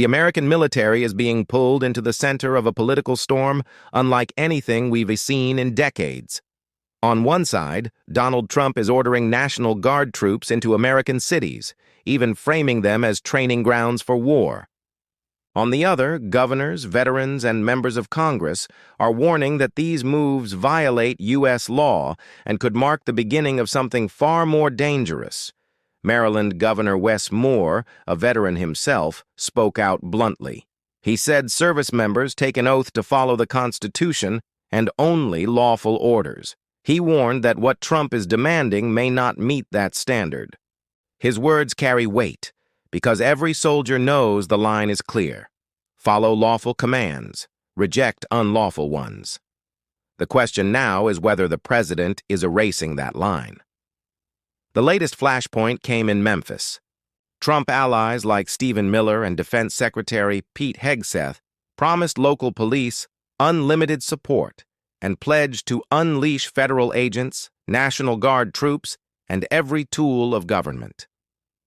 The American military is being pulled into the center of a political storm unlike anything we've seen in decades. On one side, Donald Trump is ordering National Guard troops into American cities, even framing them as training grounds for war. On the other, governors, veterans, and members of Congress are warning that these moves violate U.S. law and could mark the beginning of something far more dangerous. Maryland Governor Wes Moore, a veteran himself, spoke out bluntly. He said service members take an oath to follow the Constitution and only lawful orders. He warned that what Trump is demanding may not meet that standard. His words carry weight, because every soldier knows the line is clear. Follow lawful commands, reject unlawful ones. The question now is whether the president is erasing that line. The latest flashpoint came in Memphis. Trump allies like Stephen Miller and Defense Secretary Pete Hegseth promised local police unlimited support and pledged to unleash federal agents, National Guard troops, and every tool of government.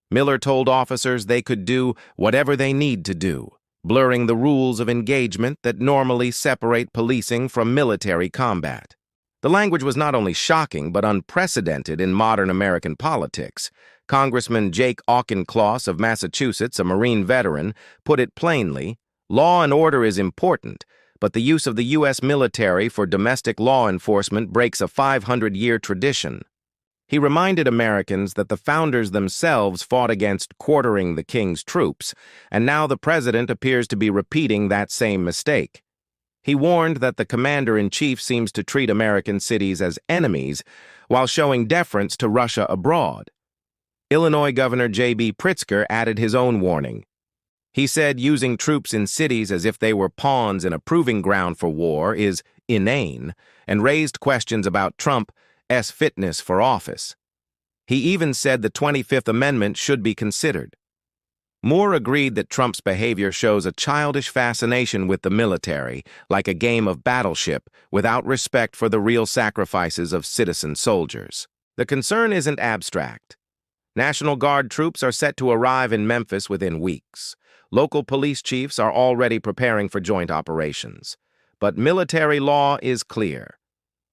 Miller told officers they could do whatever they need to do, blurring the rules of engagement that normally separate policing from military combat. The language was not only shocking but unprecedented in modern American politics. Congressman Jake Auchincloss of Massachusetts, a Marine veteran, put it plainly, law and order is important, but the use of the U.S. military for domestic law enforcement breaks a 500-year tradition. He reminded Americans that the founders themselves fought against quartering the king's troops, and now the president appears to be repeating that same mistake. He warned that the commander-in-chief seems to treat American cities as enemies while showing deference to Russia abroad. Illinois Governor JB Pritzker added his own warning. He said using troops in cities as if they were pawns in a proving ground for war is inane, and raised questions about Trump's fitness for office. He even said the 25th Amendment should be considered. Moore agreed that Trump's behavior shows a childish fascination with the military, like a game of battleship, without respect for the real sacrifices of citizen soldiers. The concern isn't abstract. National Guard troops are set to arrive in Memphis within weeks. Local police chiefs are already preparing for joint operations. But military law is clear.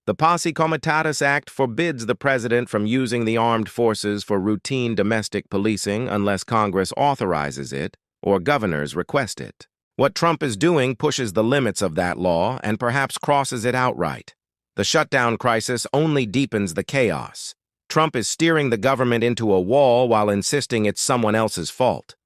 The Posse Comitatus Act forbids the president from using the armed forces for routine domestic policing unless Congress authorizes it or governors request it. What Trump is doing pushes the limits of that law and perhaps crosses it outright. The shutdown crisis only deepens the chaos. Trump is steering the government into a wall while insisting it's someone else's fault.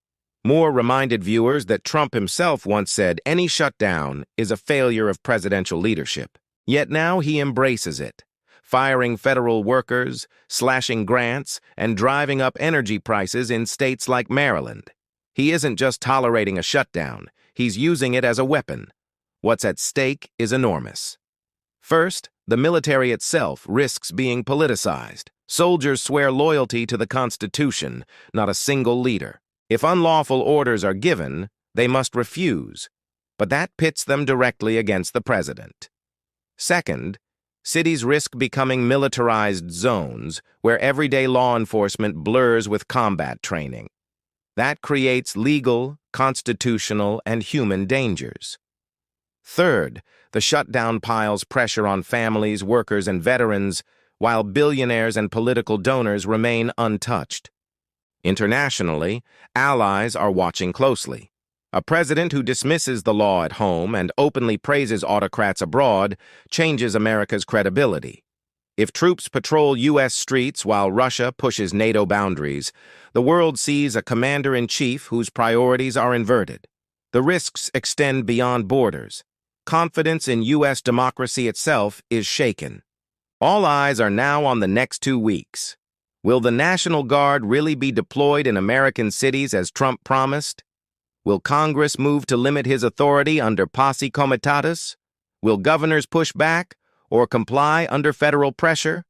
Moore reminded viewers that Trump himself once said any shutdown is a failure of presidential leadership. Yet now he embraces it, firing federal workers, slashing grants, and driving up energy prices in states like Maryland. He isn't just tolerating a shutdown, he's using it as a weapon. What's at stake is enormous. First, the military itself risks being politicized. Soldiers swear loyalty to the Constitution, not a single leader. If unlawful orders are given, they must refuse, but that pits them directly against the president. Second, cities risk becoming militarized zones where everyday law enforcement blurs with combat training. That creates legal, constitutional, and human dangers. Third, the shutdown piles pressure on families, workers, and veterans, while billionaires and political donors remain untouched. Internationally, allies are watching closely. A president who dismisses the law at home and openly praises autocrats abroad changes America's credibility. If troops patrol U.S. streets while Russia pushes NATO boundaries, the world sees a commander-in-chief whose priorities are inverted. The risks extend beyond borders. Confidence in U.S. democracy itself is shaken. All eyes are now on the next 2 weeks. Will the National Guard really be deployed in American cities as Trump promised? Will Congress move to limit his authority under Posse Comitatus? Will governors push back or comply under federal pressure?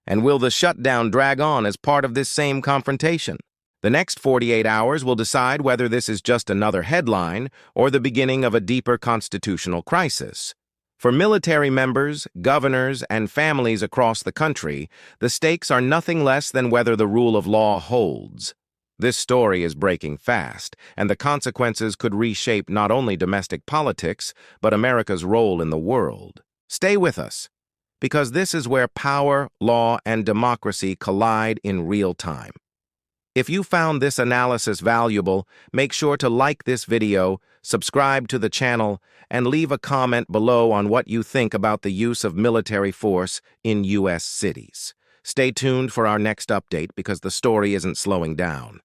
And will the shutdown drag on as part of this same confrontation? The next 48 hours will decide whether this is just another headline or the beginning of a deeper constitutional crisis. For military members, governors, and families across the country, the stakes are nothing less than whether the rule of law holds. This story is breaking fast, and the consequences could reshape not only domestic politics, but America's role in the world. Stay with us, because this is where power, law, and democracy collide in real time. If you found this analysis valuable, make sure to like this video, subscribe to the channel, and leave a comment below on what you think about the use of military force in U.S. cities. Stay tuned for our next update because the story isn't slowing down.